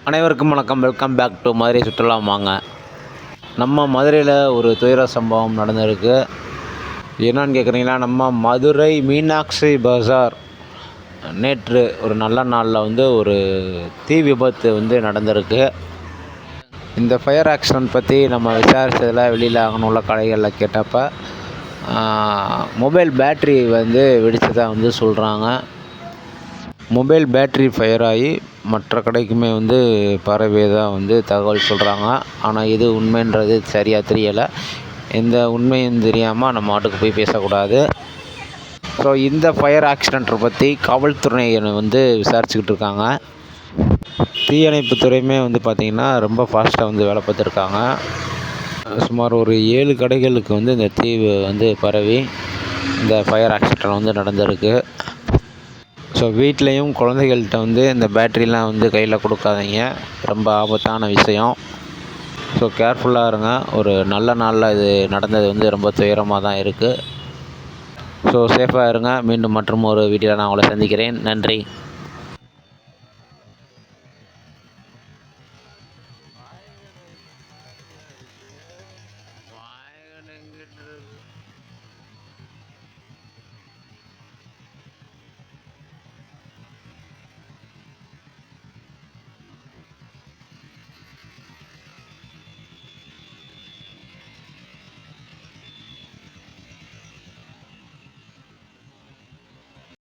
அனைவருக்கும் வணக்கம். Welcome back to Madurai சுற்றுலா வாங்க. நம்ம மதுரையில் ஒரு துயர சம்பவம் நடந்திருக்கு. என்னன்னு கேட்குறீங்களா, நம்ம மதுரை மீனாட்சி பஜார் நேற்று ஒரு நல்ல நாளில் ஒரு தீ விபத்து நடந்திருக்கு. இந்த ஃபயர் ஆக்சிடென்ட் பற்றி நம்ம விசாரித்ததில் வெளியில் அங்கே கடைகளில் கேட்டப்போ மொபைல் பேட்ரி வெடித்ததாக சொல்கிறாங்க. மொபைல் பேட்ரி ஃபயர் ஆகி மற்ற கடைக்குமே பரவியதாக தகவல் சொல்கிறாங்க. ஆனால் இது உண்மைன்றது சரியாக தெரியலை. எந்த உண்மையும் தெரியாமல் நம்ம மாட்டுக்கு போய் பேசக்கூடாது. ஸோ இந்த ஃபயர் ஆக்சிடென்ட்டை பற்றி காவல்துறையினர் விசாரிச்சுக்கிட்டு இருக்காங்க. தீயணைப்புத்துறையுமே பார்த்திங்கன்னா ரொம்ப ஃபாஸ்ட்டாக வேலை பார்த்துருக்காங்க. சுமார் ஒரு 7 கடைகளுக்கு இந்த தீ பரவி இந்த ஃபயர் ஆக்சிடென்ட் நடந்திருக்கு. ஸோ வீட்லேயும் குழந்தைகள்கிட்ட இந்த பேட்ரிலாம் கையில் கொடுக்காதீங்க, ரொம்ப ஆபத்தான விஷயம். ஸோ கேர்ஃபுல்லாக இருங்க. ஒரு நல்ல நாளில் இது நடந்தது ரொம்ப துயரமாக தான் இருக்குது. ஸோ சேஃபாக இருங்க. மீண்டும் மற்றும் ஒரு வீடியோவில் நான் உங்களை சந்திக்கிறேன். நன்றி.